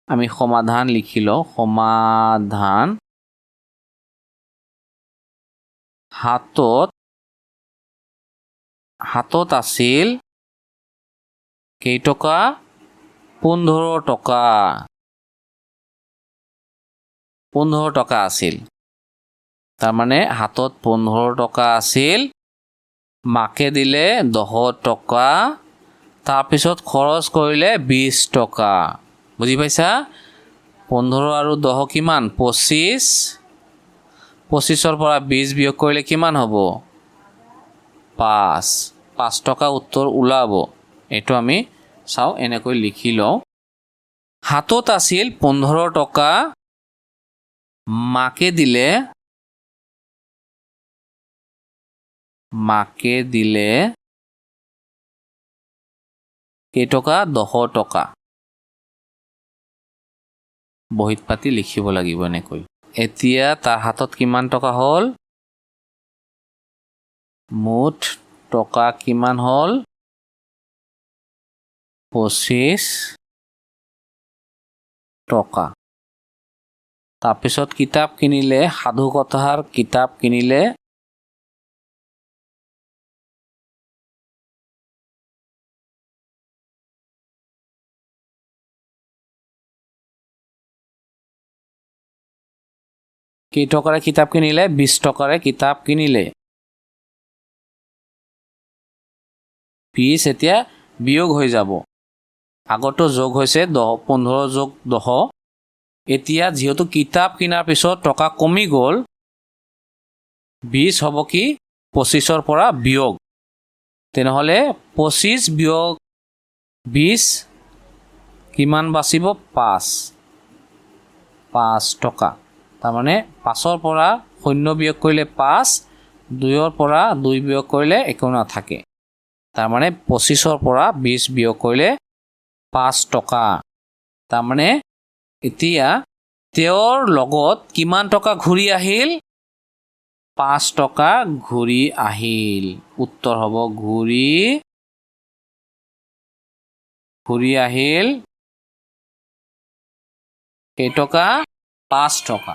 আমি সমাধান লিখি লওঁ হাতত আছিল কেই টকা 15 টকা 15 টকা আছিল তাৰমানে হাতত 15 টকা আছিল মাকে দিলে 10 টকা তাৰপিছত খৰচ কৰিলে 20 টকা বুজি পাইছা 15 আৰু 10 কিমান 25 25ৰ পৰা 20 বিয়োগ কৰিলে কিমান হ'ব 5 টকা উত্তৰ ওলাব এইটো আমি চাও এনেকৈ লিখি লওঁ হাতত আছিল 15 টকা মাকে দিলে কেই টকা 10 টকা বহিত পাতি লিখিব লাগিব এনেকৈ এতিয়া তাৰ হাতত কিমান টকা হ'ল মুঠ টকা কিমান হ'ল 25 টকা তাৰপিছত কিতাপ কিনিলে সাধু কথাৰ কিতাপ কিনিলে কেই টকাৰে কিতাপ কিনিলে 20 টকাৰে কিতাপ কিনিলে 20 এতিয়া বিয়োগ হৈ যাব আগতো যোগ হৈছে 15 যোগ 10 এতিয়া যেহেতু কিতাপ কিনাৰ পিছত টকা কমি গ'ল 20 হ'ব কি 25ৰ পৰা বিয়োগ তেনেহলে 25 বিয়োগ 20 কিমান বাচিব 5 টকা তাৰমানে 5ৰ পৰা 0 বিয়োগ কৰিলে 5 2ৰ পৰা 2 বিয়োগ কৰিলে একো নাথাকে তাৰমানে 25ৰ পৰা 20 বিয়োগ কৰিলে 5 টকা তাৰমানে এতিয়া তেওঁৰ লগত কিমান টকা ঘূৰি আহিল 5 টকা ঘূৰি আহিল উত্তৰ হ'ব ঘূৰি আহিল কেই টকা 5 টকা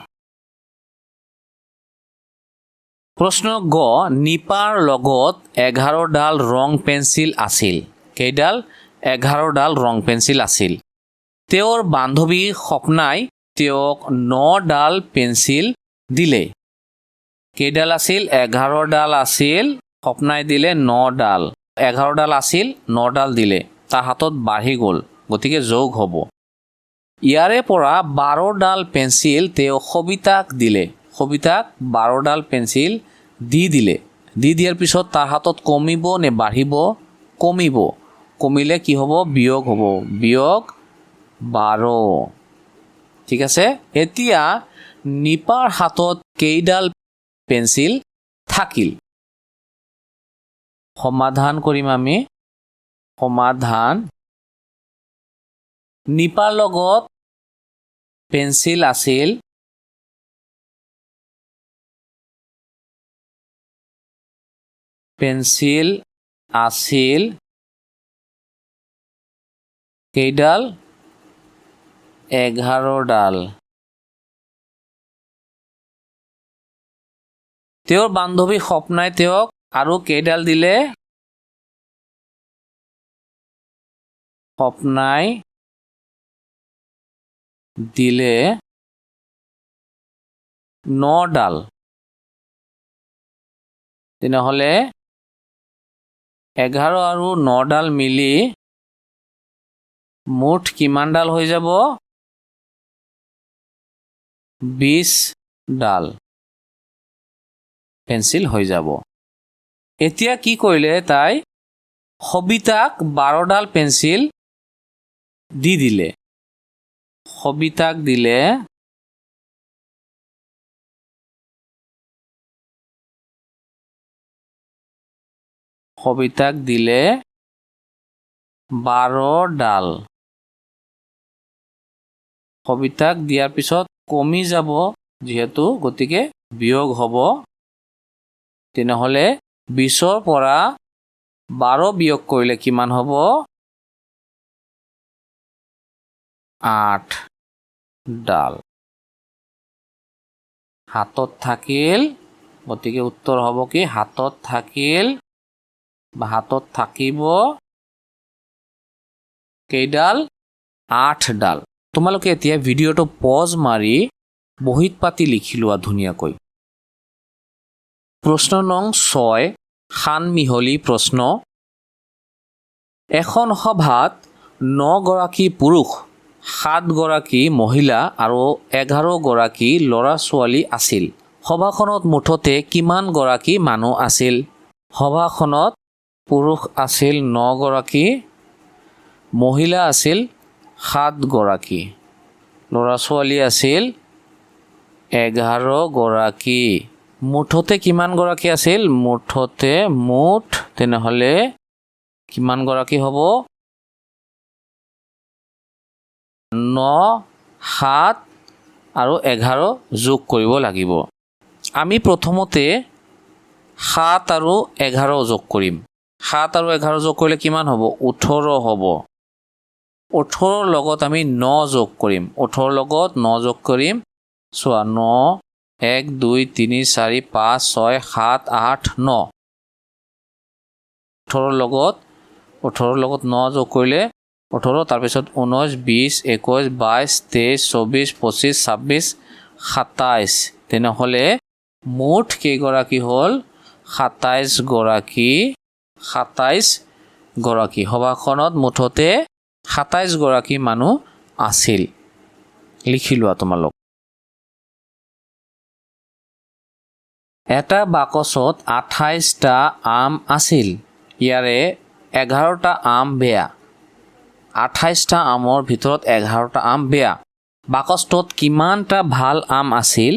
প্ৰশ্ন গ নিপাৰ লগত 11 ডাল ৰং পেন্সিল আছিল কেইডাল 11 ডাল ৰং পেন্সিল আছিল তেওঁৰ বান্ধৱী স্বপ্নাই তেওঁক 9 ডাল পেন্সিল দিলে কেইডাল আছিল 11 ডাল আছিল স্বপ্নাই দিলে 9 ডাল 11 ডাল আছিল 9 ডাল দিলে তাৰ হাতত বাঢ়ি গ'ল গতিকে যোগ হ'ব ইয়াৰে পৰা 12 ডাল পেন্সিল তেওঁ সবিতাক দিলে সবিতাক 12 ডাল পেন্সিল দি দিয়াৰ পিছত তাৰ হাতত কমিব নে বাঢ়িব কমিলে কি হ'ব বিয়োগ হ'ব বিয়োগ 12 ঠিক আছে এতিয়া নিপাৰ হাতত কেইডাল পেন্সিল থাকিল সমাধান কৰিম আমি সমাধান নিপাৰ লগত পেন্সিল আছিল কেইডাল 11 ডাল তেওঁৰ বান্ধৱী স্বপ্নাই তেওঁক আৰু কেইডাল দিলে স্বপ্নাই দিলে 9 ডাল তেনেহলে 11 আৰু 9 ডাল মিলি মুঠ কিমান ডাল হৈ যাব 20 ডাল পেন্সিল হৈ যাব এতিয়া কি কৰিলে তাই সবিতাক 12 ডাল পেন্সিল দি দিলে সবিতাক দিলে 12 ডাল সবিতাক দিয়াৰ পিছত কমি যাব যেহেতু গতিকে বিয়োগ হ'ব তেনেহলে 20ৰ পৰা 12 বিয়োগ কৰিলে কিমান হ'ব 8 ডাল হাতত থাকিল গতিকে উত্তৰ হ'ব কি হাতত থাকিল বা হাতত থাকিব কেইডাল 8ডাল তোমালোকে এতিয়া ভিডিঅ'টো পজ মাৰি বহীত পাতি লিখি লোৱা ধুনীয়াকৈ প্ৰশ্ন নং 6 সানমিহলি প্ৰশ্ন এখন সভাত 9 গৰাকী পুৰুষ 7 গৰাকী মহিলা আৰু 11 গৰাকী ল'ৰা ছোৱালী আছিল সভাখনত মুঠতে কিমান গৰাকী মানুহ আছিল সভাখনত পুৰুষ আছিল 9 গৰাকী মহিলা আছিল 7 গৰাকী ল'ৰা ছোৱালী আছিল 11 গৰাকী মুঠতে কিমান গৰাকী আছিল মুঠতে তেনেহ'লে কিমান গৰাকী হ'ব 9 7 আৰু 11 যোগ কৰিব লাগিব আমি প্ৰথমতে 7 আৰু 11 যোগ কৰিম 7 আৰু 11 যোগ কৰিলে কিমান হ'ব 18 হ'ব 18 লগত আমি 9 যোগ কৰিম 18 লগত 9 যোগ কৰিম চোৱা 9 1 2 3 4 5 6 7 8 9 18 লগত 9 যোগ কৰিলে 18 তাৰপিছত 19 20 21 22 23 24 25 26 27 তেনেহ'লে মুঠ কেইগৰাকী হ'ল 27 গৰাকী সভাখনত মুঠতে 27 গৰাকী মানুহ আছিল লিখি লোৱা তোমালোক এটা বাকচত 28টা আম আছিল ইয়াৰে 11টা আম বেয়া 28টা আমৰ ভিতৰত 11টা আম বেয়া বাকচটোত কিমানটা ভাল আম আছিল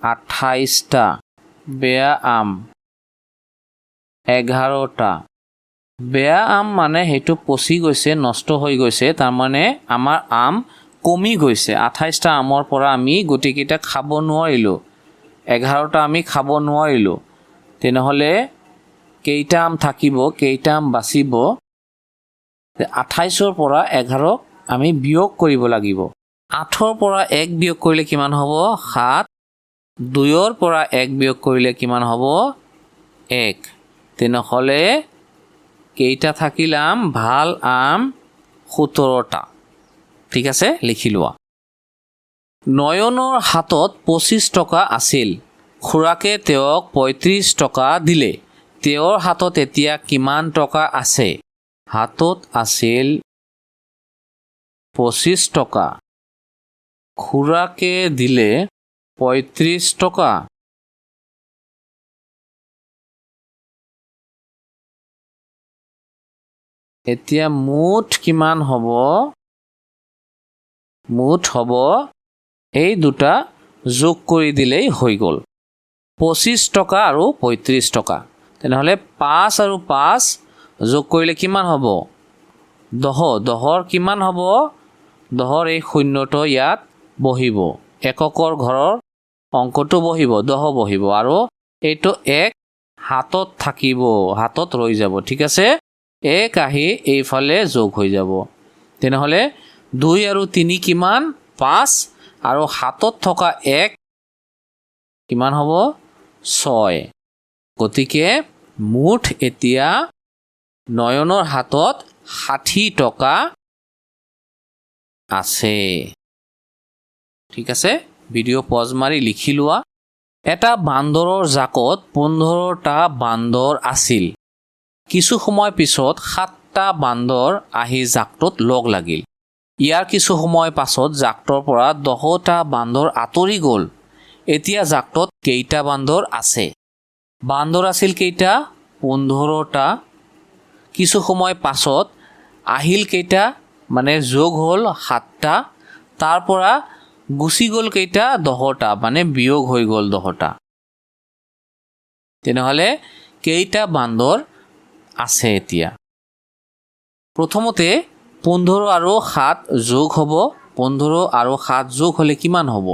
28টা বেয়া আম 11টা বেয়া আম মানে সেইটো পচি গৈছে নষ্ট হৈ গৈছে তাৰমানে আমাৰ আম কমি গৈছে 28টা আমৰ পৰা আমি গোটেইকেইটা খাব নোৱাৰিলোঁ 11টা আমি খাব নোৱাৰিলোঁ তেনেহ'লে কেইটা আম থাকিব কেইটা আম বাচিব 28ৰ পৰা 11 আমি বিয়োগ কৰিব লাগিব 8ৰ পৰা 1 বিয়োগ কৰিলে কিমান হ'ব 7 2ৰ পৰা 1 বিয়োগ কৰিলে কিমান হ'ব 1 তেনেহ'লে কেইটা থাকিল আম ভাল আম 17টা ঠিক আছে লিখি লোৱা নয়নৰ হাতত 25 টকা আছিল খুৰাকে তেওঁক 35 টকা দিলে তেওঁৰ হাতত এতিয়া কিমান টকা আছে হাতত আছিল 25 টকা খুৰাকে দিলে 35 টকা এতিয়া মুঠ কিমান হ'ব এই দুটা যোগ কৰি দিলেই হৈ গ'ল 25 টকা আৰু 35 টকা তেনেহ'লে 5 আৰু 5 যোগ কৰিলে কিমান হ'ব 10ৰ কিমান হ'ব 10ৰ এই শূন্যটো ইয়াত বহিব এককৰ ঘৰৰ অংকটো বহিব 10 বহিব আৰু এইটো 1 হাতত থাকিব হাতত ৰৈ যাব ঠিক আছে 1 আহি এইফালে যোগ হৈ যাব তেনেহ'লে 2 আৰু 3 কিমান 5 আৰু হাতত থকা 1 কিমান হ'ব 6 গতিকে মুঠ এতিয়া নয়নৰ হাতত 60 টকা আছে ঠিক আছে ভিডিঅ' পজ মাৰি লিখি লোৱা এটা বান্দৰৰ জাকত 15টা বান্দৰ আছিল কিছু সময় পিছত 7টা বান্দৰ আহি জাকটোত লগ লাগিল ইয়াৰ কিছু সময় পাছত জাকটোৰ পৰা 10টা বান্দৰ আঁতৰি গ'ল এতিয়া জাকটোত কেইটা বান্দৰ আছে বান্দৰ আছিল কেইটা 15টা কিছু সময় পাছত আহিল কেইটা মানে যোগ হ'ল 7টা তাৰ পৰা গুচি গ'ল কেইটা 10টা মানে বিয়োগ হৈ গ'ল 10টা তেনেহ'লে কেইটা বান্দৰ আছে এতিয়া প্ৰথমতে 15 আৰু 7 যোগ হ'ব 15 আৰু 7 যোগ হ'লে কিমান হ'ব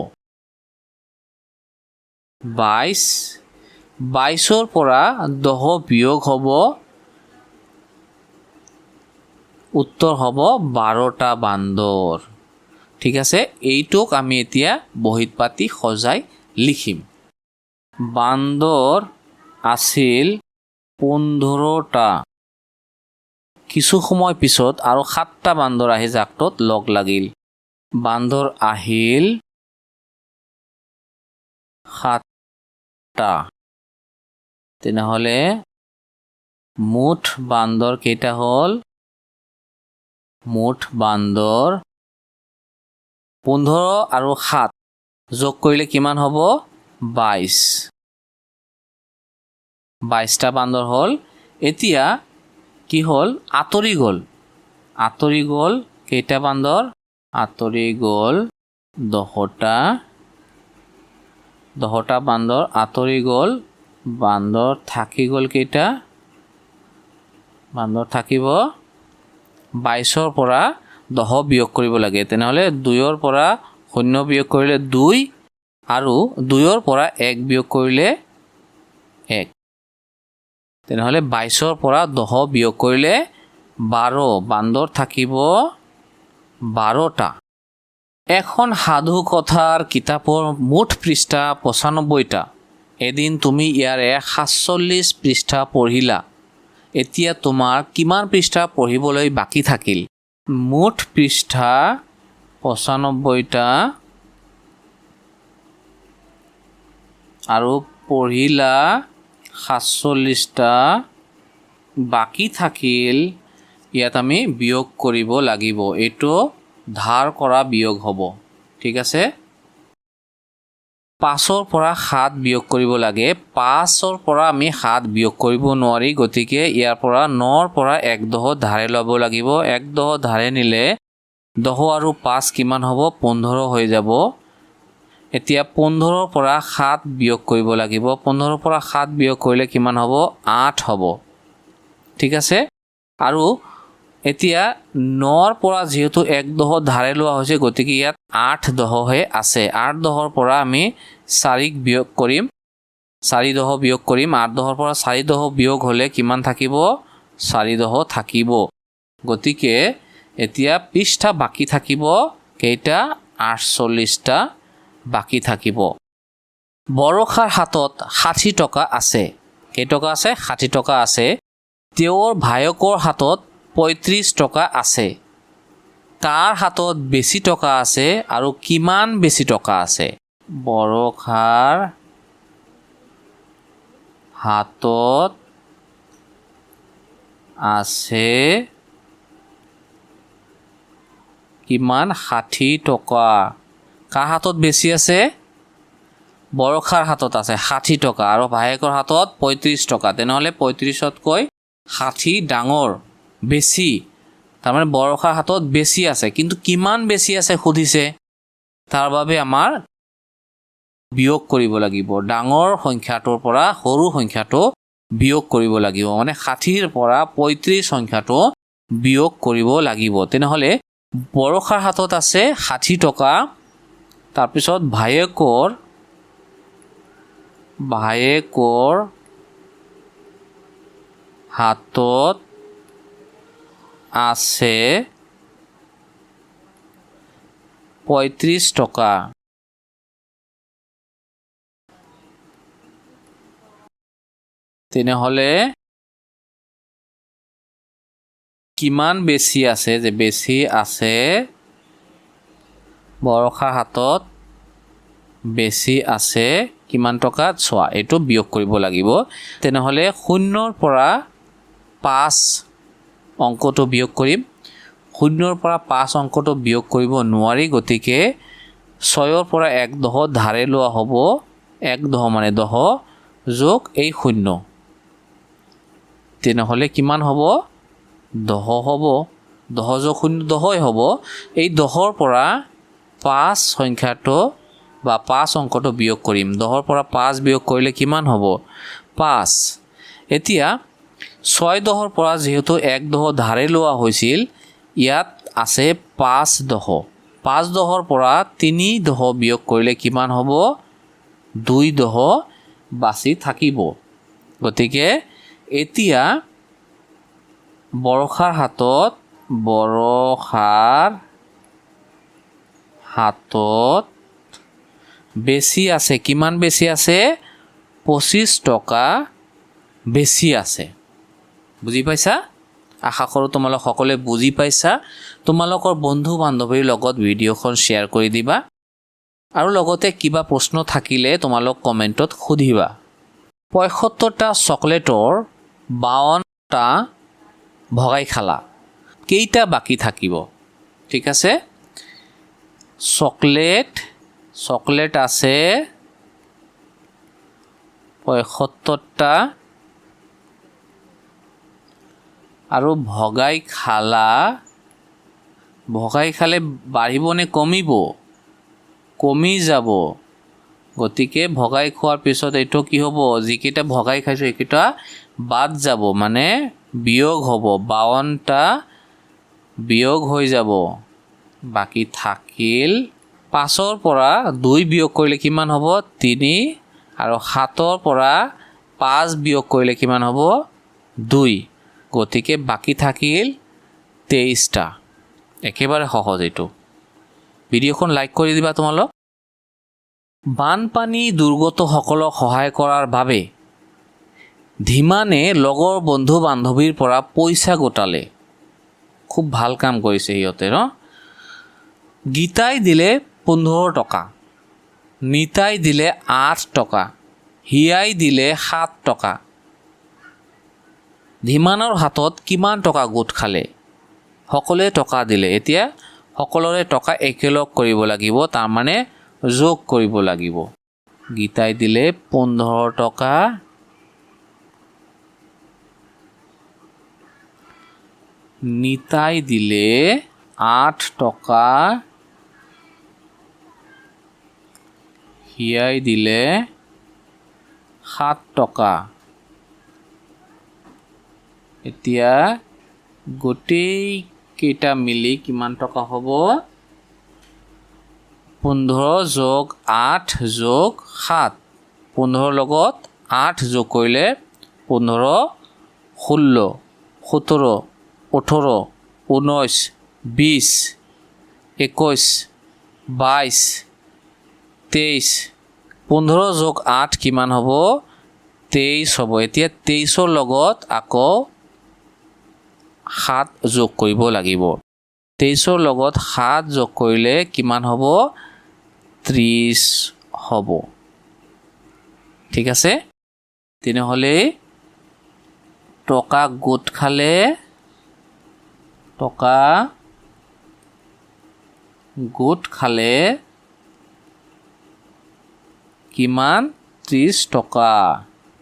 22 22ৰ পৰা 10 বিয়োগ হ'ব উত্তৰ হ'ব 12টা বান্দৰ ঠিক আছে এইটোক আমি এতিয়া বহীত পাতি সজাই লিখিম বান্দৰ আছিল 15টা কিছু সময় পিছত আৰু 7টা বান্দৰ আহি জাকটোত লগ লাগিল বান্দৰ আহিল 7টা তেনেহলে মুঠ বান্দৰ কেইটা হ'ল মুঠ বান্দৰ 15 আৰু 7 যোগ কৰিলে কিমান হ'ব 22টা বান্দৰ হ'ল এতিয়া কি হ'ল আতৰি গ'ল কেইটা বান্দৰ আতৰি গ'ল 10টা বান্দৰ আতৰি গ'ল বান্দৰ থাকি গ'ল কেইটা বান্দৰ থাকিব 22ৰ পৰা 10 বিয়োগ কৰিব লাগে তেনেহলে 2ৰ পৰা 0 বিয়োগ কৰিলে 2 আৰু 2ৰ পৰা 1 বিয়োগ কৰিলে 1 তেনেহলে 22ৰ পৰা 10 বিয়োগ কৰিলে 12 বান্দৰ থাকিব 12টা এখন সাধু কথাৰ কিতাপৰ মুঠ পৃষ্ঠা 95টা এদিন তুমি ইয়াৰে 47 পৃষ্ঠা পঢ়িলা এতিয়া তোমাৰ কিমান পৃষ্ঠা পঢ়িবলৈ বাকি থাকিল মুঠ পৃষ্ঠা 95টা আৰু পঢ়িলা 47টা বাকি থাকিল ইয়াত আমি বিয়োগ কৰিব লাগিব এটো ধাৰ কৰা বিয়োগ হ'ব ঠিক আছে 5ৰ পৰা 7 বিয়োগ কৰিব লাগে 5ৰ পৰা আমি 7 বিয়োগ কৰিব নোৱাৰি গতিকে ইয়াৰ পৰা 9ৰ পৰা 1 ধাৰে ল'ব লাগিব 1 ধাৰে নিলে 10 আৰু 5 কিমান হ'ব 15 হৈ যাব এতিয়া 15ৰ পৰা 7 বিয়োগ কৰিব লাগিব 15ৰ পৰা 7 বিয়োগ কৰিলে কিমান হ'ব 8 হ'ব ঠিক আছে আৰু এতিয়া 9ৰ পৰা যেহেতু 1 ধাৰে লোৱা হৈছে গতিকে ইয়াত 8 হে আছে 8 পৰা আমি 4ক বিয়োগ কৰিম 4 বিয়োগ কৰিম 8 পৰা 4 বিয়োগ হলে কিমান থাকিব 4 থাকিব গতিকে এতিয়া পৃষ্ঠা বাকি থাকিব কেইটা 48টা বাকি থাকিব বৰখাৰ হাতত 60 টকা আছে কেই টকা আছে 60 টকা আছে তেওঁৰ ভায়কৰ হাতত 35 টকা আছে তাৰ হাতত বেছি টকা আছে আৰু কিমান বেছি টকা আছে বৰখাৰ হাতত আছে কিমান 60 টকা কাৰ হাতত বেছি আছে বৰখাৰ হাতত আছে 60 টকা আৰু ভায়েকৰ হাতত 35 টকা তেনেহলে 35তকৈ 60 ডাঙৰ বেছি তাৰমানে বৰখাৰ হাতত বেছি আছে কিন্তু কিমান বেছি আছে সুধিছে তাৰ বাবে আমাৰ বিয়োগ কৰিব লাগিব ডাঙৰ সংখ্যাটোৰ পৰা সৰু সংখ্যাটো বিয়োগ কৰিব লাগিব মানে 60ৰ পৰা 35 সংখ্যাটো বিয়োগ কৰিব লাগিব তেনেহলে বৰখাৰ হাতত আছে 60 টকা তাৰ পিছত ভায়েকৰ হাতত আছে 35 টকা তেনেহলে কিমান বেছি আছে যে বেছি আছে বৰখাৰ হাতত বেছি আছে কিমান টকা চোৱা এটো বিয়োগ কৰিব লাগিব তেনেহলে 0ৰ পৰা 5 অংকটো বিয়োগ কৰিম 0ৰ পৰা 5 অংকটো বিয়োগ কৰিব নোৱাৰি গতিকে 6ৰ পৰা 1 ধাৰে লোৱা হ'ব 1 মানে 10 যোগ এই 0 তেনেহলে কিমান হ'ব 10 হ'ব 10 যোগ 0 10 হ'ব এই 10ৰ পৰা 5 সংখ্যাটো বা 5 অংকটো বিয়োগ কৰিম 10ৰ পৰা 5 বিয়োগ কৰিলে কিমান হ'ব 5 এতিয়া 6 পৰা যেহেতু 1 ধাৰে লোৱা হৈছিল ইয়াত আছে 5 পৰা 3 বিয়োগ কৰিলে কিমান হ'ব 2 বাছি থাকিব গতিকে এতিয়া বৰখাৰ হাতত বেছি আছে কিমান বেছি আছে 25 টকা বেছি আছে। বুজি পাইছা? আশা কৰোঁ তোমালোক সকলোৱে বুজি পাইছা। তোমালোকৰ বন্ধু বান্ধৱীৰ লগত ভিডিঅ'খন শ্বেয়াৰ কৰি দিবা আৰু লগতে কিবা প্ৰশ্ন থাকিলে তোমালোক কমেণ্টত সুধিবা। ৭৫টা চকলেটৰ ৫২টা ভগাই খালা, কেইটা বাকী থাকিব? ঠিক আছে, চকলেট আছে ৭৫টা আৰু ভগাই খালে বাঢ়িব নে কমিব? কমি যাব। গতিকে ভগাই খোৱাৰ পিছত এইটো কি হ'ব? যিকেইটা ভগাই খাইছোঁ সেইকেইটা বাদ যাব, মানে বিয়োগ হ'ব। ৫২টা বিয়োগ হৈ যাব, বাকী থাকিল ৫ৰ পৰা ২ বিয়োগ কৰিলে কিমান হ'ব? ৩ আৰু ৭ৰ পৰা ৫ বিয়োগ কৰিলে কিমান হ'ব? ২। গতিকে বাকী থাকিল ২৩টা। একেবাৰে সহজ এইটো। ভিডিঅ'খন লাইক কৰি দিবা তোমালোক। বানপানী দুৰ্গতসকলক সহায় কৰাৰ বাবে ধীমানে লগৰ বন্ধু বান্ধৱীৰ পৰা পইচা গোটালে। খুব ভাল কাম কৰিছে সিহঁতে ন? গীতাই দিলে ১৫ টকা, নিতাই দিলে ৮ টকা, হিয়াই দিলে ৭ টকা। ধীমানৰ হাতত কিমান টকা গোট খালে? সকলোৱে টকা দিলে। এতিয়া সকলোৰে টকা একেলগ কৰিব লাগিব, তাৰমানে যোগ কৰিব লাগিব। গীতাই দিলে ১৫ টকা, নিতাই দিলে ৮ টকা, হিয়াই দিলে ৭ টকা। এতিয়া গোটেইকেইটা মিলি কিমান টকা হ'ব? ১৫ যোগ ৮ যোগ ৭। ১৫ৰ লগত ৮ যোগ কৰিলে ১৫, ১৬, ১৭, ১৮, ১৯, ২০, ২১, ২২, ২৩। ১৫ যোগ ৮ কিমান হ'ব? ২৩ হ'ব। এতিয়া ২৩ৰ লগত আকৌ ৭ যোগ কৰিব লাগিব। ২৩ৰ লগত ৭ যোগ কৰিলে কিমান হ'ব? ৩০ হ'ব। ঠিক আছে, তেনেহ'লে টকা গোট খালে কিমান? ৩০ টকা।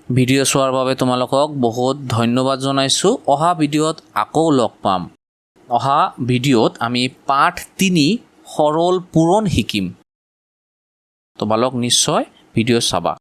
ভিডিঅ' চোৱাৰ বাবে তোমালোকক বহুত ধন্যবাদ জনাইছোঁ। অহা ভিডিঅ'ত আকৌ লগ পাম। অহা ভিডিঅ'ত আমি পাঠ ৩ সৰল পূৰণ শিকিম। তোমালোক নিশ্চয় ভিডিঅ' চাবা।